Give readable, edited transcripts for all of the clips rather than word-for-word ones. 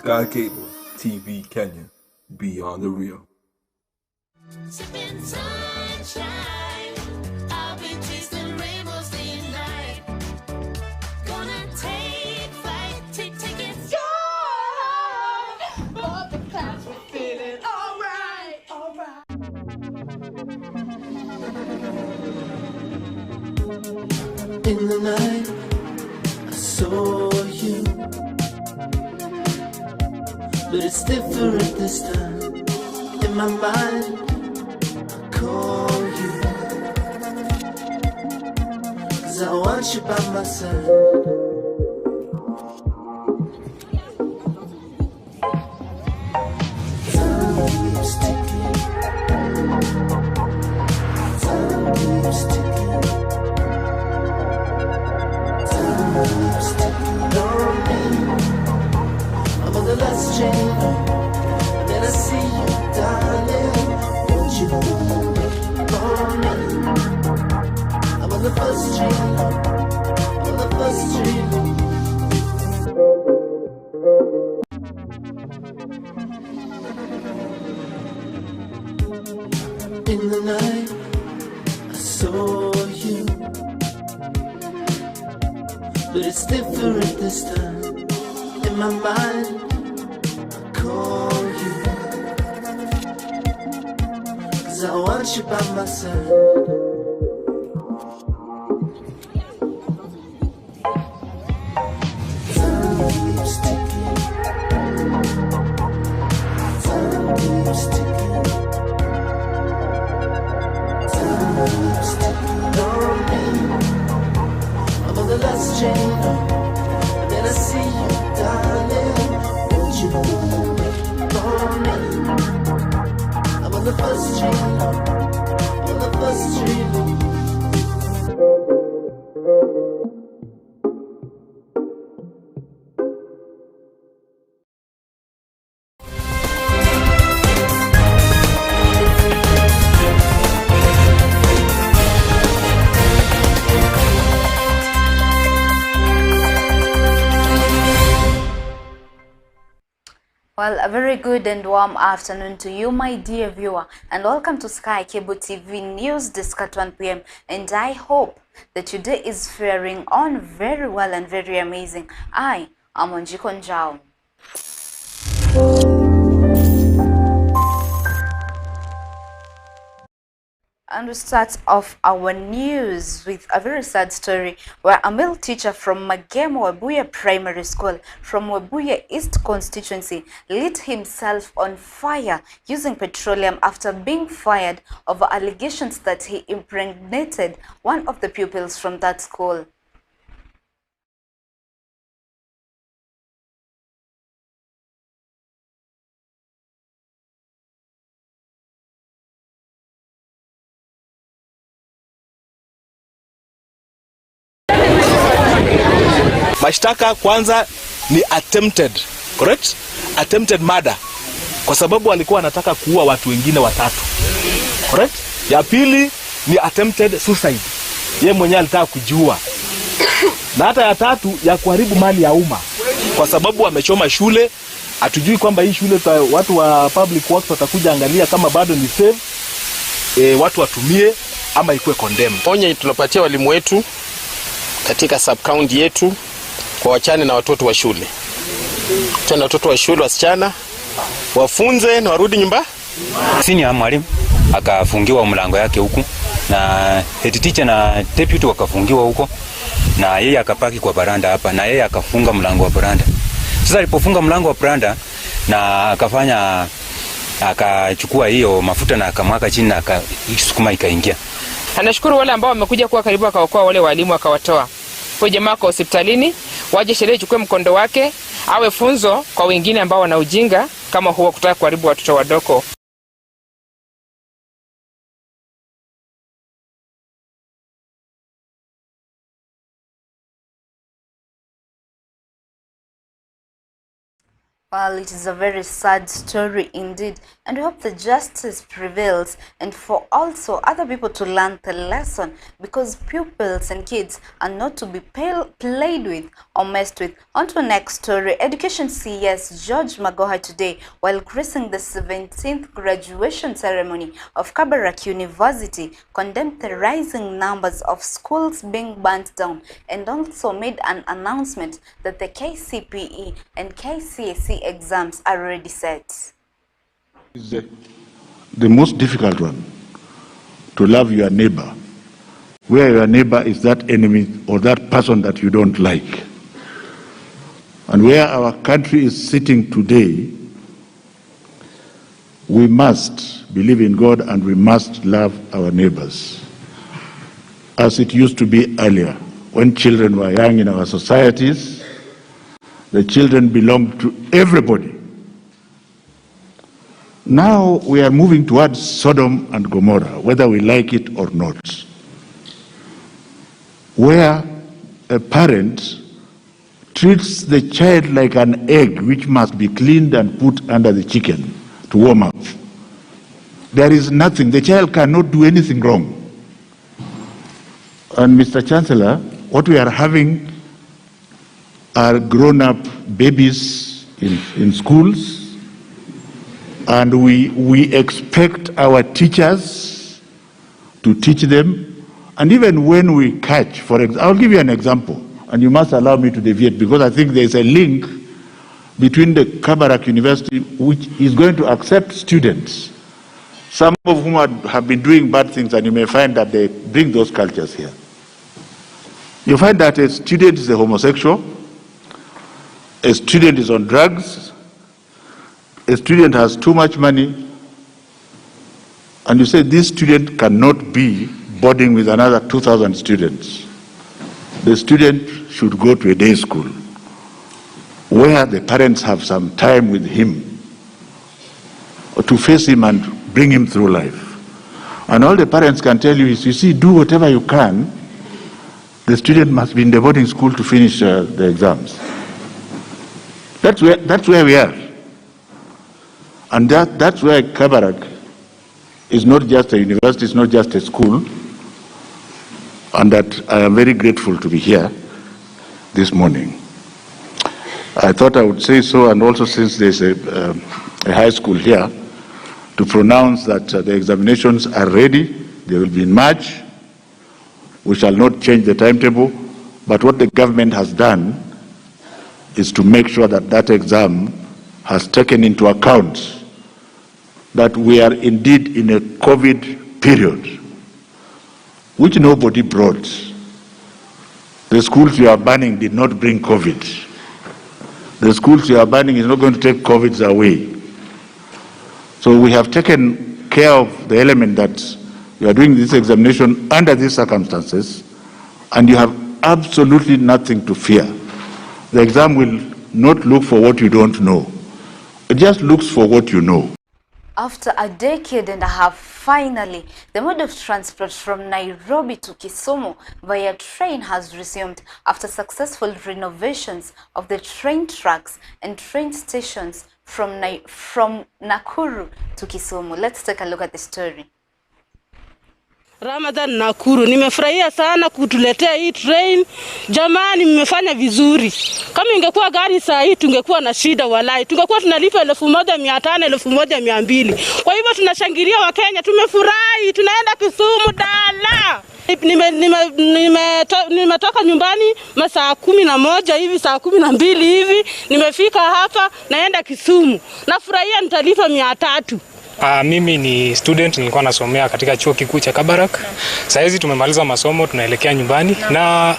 Sky Cable TV Kenya. Beyond the real. Sipping sunshine, I'll be chasing rainbows day and night. Gonna take flight, take it flight. Above the clouds, we're feeling alright, alright. In the night, I saw you, but it's different this time. In my mind, I call you, 'cause I want you by my side. Time keeps ticking, time keeps ticking, time keeps ticking on me. I'm on the last chain, and then I see you, darling. Won't you call me? I'm on the first train, on the first train. In the night, I saw you, but it's different this time. In my mind, I call you, 'cause I want you by my side. Time keeps ticking, time keeps ticking, time keeps ticking on me. I'm on the last chain, and then I see you, darling. Won't you call me? I'm on the first train, on the first train. Well, a very good and warm afternoon to you, my dear viewer, and welcome to Sky Cable TV News Desk at 1 p.m. And I hope that your day is faring on very well and very amazing. I am Wanjiku Njau. And we start off our news with a very sad story where a male teacher from Magemo Webuye Primary School from Webuye East constituency lit himself on fire using petroleum after being fired over allegations that he impregnated one of the pupils from that school. Mashtaka kwanza ni attempted, correct? Attempted murder. Kwa sababu alikuwa anataka kuua watu wengine watatu. Correct? Ya pili ni attempted suicide. Yeye mwenyewe alitaka kujiua. Na hata ya tatu ya kuharibu mali ya umma. Kwa sababu amechoma shule, hatujui kwamba hii shule watu wa public works watakuja angalia kama bado ni safe. Watu watumie ama ikuwe condemned. Onye tunapatia walimu wetu katika sub county yetu kwa wachane na watoto wa shule. Tena watoto wa shule wasichana wafunze na warudi nyumba. Senior mwalimu akafungiwa mlango yake huku na head teacher na deputy wakafungiwa huko na yeye akapaki kwa baranda hapa na yeye akafunga mlango wa baranda. Sasa alipofunga mlango wa baranda na akachukua hiyo mafuta na akamwaka chini na akasukuma ikaingia. Anashukuru wale ambao wamekuja kuwa karibu akaokoa wale walimu akawatoa. Kwa jamaa kwa hospitalini, waje sheria ichukue mkondo wake, awe funzo kwa wengine ambao wana ujinga kama huo kutaka kuharibu watoto wadogo. Well, it is a very sad story indeed, and we hope the justice prevails and for also other people to learn the lesson, because pupils and kids are not to be played with or messed with. On to the next story. Education CS George Magoha today, while gracing the 17th graduation ceremony of Kabarak University, condemned the rising numbers of schools being burnt down and also made an announcement that the KCPE and KCSE exams are already set. It's the most difficult one, to love your neighbor, where your neighbor is that enemy or that person that you don't like. And where our country is sitting today, we must believe in God and we must love our neighbors. As it used to be earlier, when children were young in our societies, the children belonged to everybody. Now we are moving towards Sodom and Gomorrah, whether we like it or not, where a parent treats the child like an egg which must be cleaned and put under the chicken to warm up. There is nothing, the child cannot do anything wrong. And Mr. Chancellor, what we are having are grown-up babies in schools, and we expect our teachers to teach them. And even when we catch, for example, I'll give you an example, and you must allow me to deviate, because I think there's a link between the Kabarak University, which is going to accept students, some of whom have been doing bad things, and you may find that they bring those cultures here. You find that a student is a homosexual, a student is on drugs, a student has too much money, and you say this student cannot be boarding with another 2,000 students. The student should go to a day school where the parents have some time with him to face him and bring him through life. And all the parents can tell you is, you see, do whatever you can. The student must be in the boarding school to finish the exams. That's where we are. And that's where Kabarak is not just a university, it's not just a school, and that I am very grateful to be here this morning. I thought I would say so, and also since there's a high school here, to pronounce that the examinations are ready. They will be in March. We shall not change the timetable, but what the government has done is to make sure that that exam has taken into account that we are indeed in a COVID period, which nobody brought. The schools you are banning did not bring COVID. The schools you are banning is not going to take COVID away. So we have taken care of the element that you are doing this examination under these circumstances, and you have absolutely nothing to fear. The exam will not look for what you don't know. It just looks for what you know. After a decade and a half, finally, the mode of transport from Nairobi to Kisumu via train has resumed after successful renovations of the train tracks and train stations from Nakuru to Kisumu. Let's take a look at the story. Ramadan Nakuru, nimefurahia sana kutuletea hii train. Jamani, mmefanya vizuri. Kama ingekuwa gari saa hii tungekuwa na shida walai. Tungekuwa tunalipa 1,500, 1,200. Kwa hivyo tunashangilia wa Kenya, tumefurahi, tunaenda Kisumu dala. Nimetoka nyumbani masaa 11 hivi, saa 12 hivi, nimefika hapa naenda Kisumu. Nafurahia nitalipa 300. Mimi ni student, nilikuwa nasomea katika chuo kikuu cha Kabarak. Sasa hizi tumemaliza masomo, tunaelekea nyumbani, na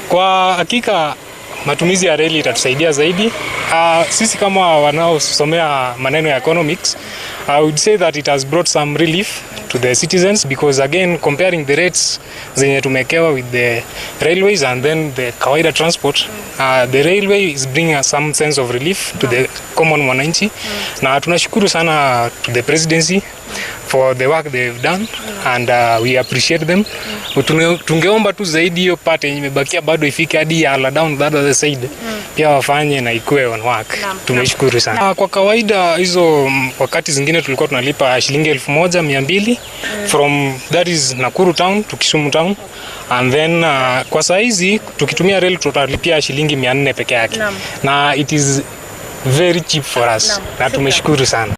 kwa hakika matumizi ya reli itatusaidia zaidi. Sisi kama wanaosomea maneno ya economics, I would say that it has brought some relief to the citizens, because again, comparing the rates zenye tumekewa with the railways and then the kawaida transport, the railway is bringing us some sense of relief to the common mwananchi. Na tunashukuru sana to the presidency for the work they've done, and we appreciate them. Tungeomba tu zaidi hiyo part yenye imebakia bado ifike hadi Ala down the other side, pia wafanye na ikuwe on work. Tumeshukuru sana. Kwa kawaida hizo wakati zingine tulikuwa tunalipa shilingi 1200 from that is Nakuru town to Kisumu town, and then kwa saa hizi tukitumia rail tutalipia shilingi 400 peke yake. Na it is very cheap for us. Na tumeshukuru sana.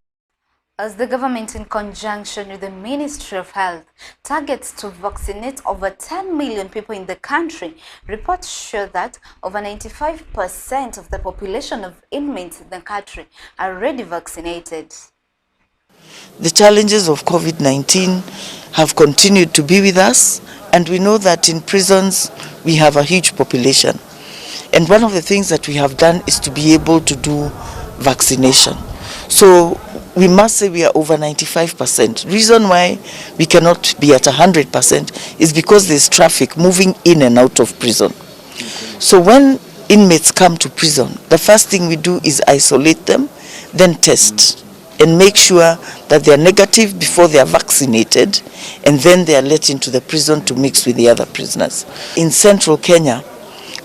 As the government, in conjunction with the Ministry of Health, targets to vaccinate over 10 million people in the country, reports show that over 95% of the population of inmates in the country are already vaccinated. The challenges of COVID-19 have continued to be with us, and we know that in prisons we have a huge population. And one of the things that we have done is to be able to do vaccination. So we must say we are over 95%. Reason why we cannot be at 100% is because there's traffic moving in and out of prison. So when inmates come to prison, the first thing we do is isolate them, then test and make sure that they are negative before they are vaccinated, and then they are let into the prison to mix with the other prisoners. In central Kenya,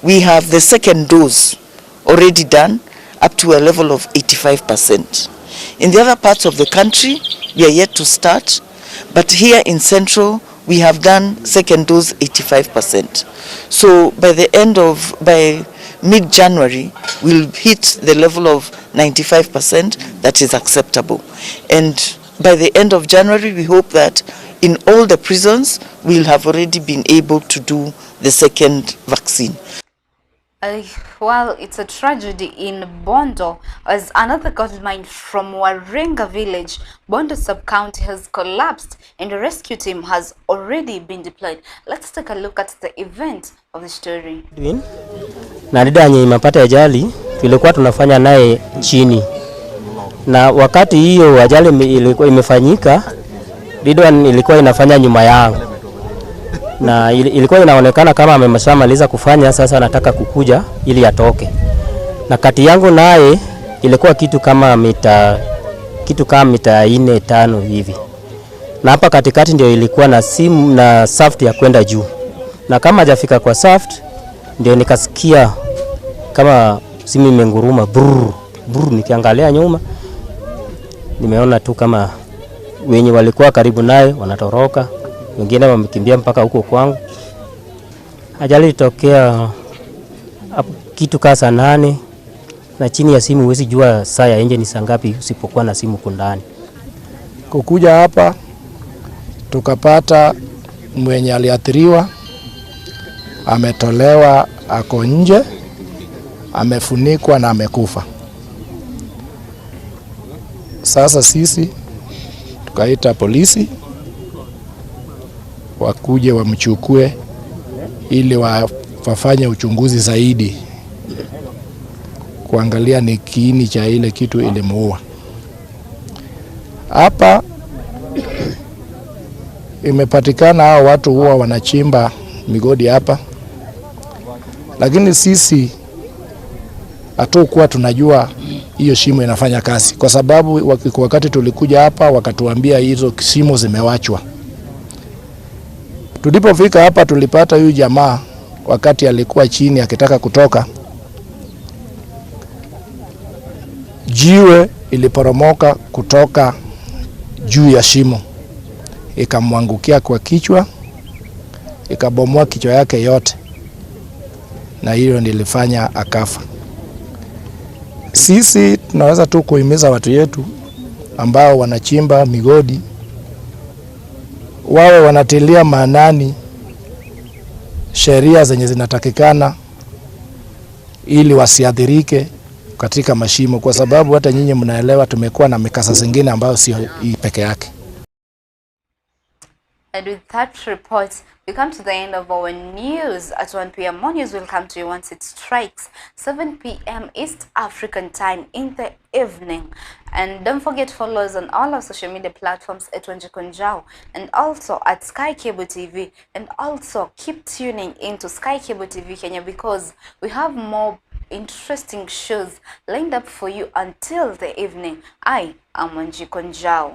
we have the second dose already done up to a level of 85%. In the other parts of the country, we are yet to start, but here in Central, we have done second dose 85%. So by mid-January, we'll hit the level of 95% that is acceptable. And by the end of January, we hope that in all the prisons, we'll have already been able to do the second vaccine. Well, it's a tragedy in Bondo as another gold mine from Warenga village, Bondo sub-county, has collapsed and a rescue team has already been deployed. Let's take a look at the event of the story. Na dada yenye imepata ajali tulikuwa tunafanya naye chini, na wakati hiyo ajali ilikuwa imefanyika, dada ilikuwa inafanya nyuma yangu, na ilikuwa inaonekana kama amemaliza kufanya, sasa anataka kukuja ili atoke. Na kati yangu naye ilikuwa kitu kama mita 4-5 hivi. Na hapa katikati ndio ilikuwa na simu na shaft ya kwenda juu. Na kama hajafika kwa shaft ndio nikasikia kama simu imenguruma brrr brrr, nikiangalia nyuma nimeona tu kama wenye walikuwa karibu naye wanatoroka, wengine wamekimbia mpaka huko kwangu. Ajali ilitokea kitu kama saa 8, na chini ya simu huwezi jua saa ya nje ni saa ngapi usipokuwa na simu kundani. Kukuja hapa tukapata mwenye aliathiriwa ametolewa, ako nje, amefunikwa na amekufa. Sasa sisi tukaita polisi wakuje wamchukue ili wafanye uchunguzi zaidi kuangalia ni kiini cha ile kitu ilimuua. Hapa imepatikana hao watu huwa wanachimba migodi hapa, lakini sisi hatukuwa tunajua hiyo shimo inafanya kazi, kwa sababu wakati tulikuja hapa wakatuambia hizo shimo zimewachwa. Tulipofika hapa tulipata huyu jamaa wakati alikuwa chini akitaka kutoka, jiwe iliporomoka kutoka juu ya shimo ikamwangukia kwa kichwa, ikabomoa kichwa yake yote, na hilo nilifanya akafa. Sisi tunaweza tu kuhimiza watu yetu ambao wanachimba migodi wawe wanatilia maanani sheria zenye zinatakikana ili wasiathirike katika mashimo, kwa sababu hata nyinyi mnaelewa tumekuwa na mikasa zingine ambayo sio hii peke yake. And with that report, we come to the end of our news. At 1 p.m. more news will come to you once it strikes 7 p.m. East African time in the evening. And don't forget to follow us on all our social media platforms at Wanjiku Njau and also at Sky Cable TV. And also keep tuning into Sky Cable TV Kenya, because we have more interesting shows lined up for you until the evening. I am Wanjiku Njau.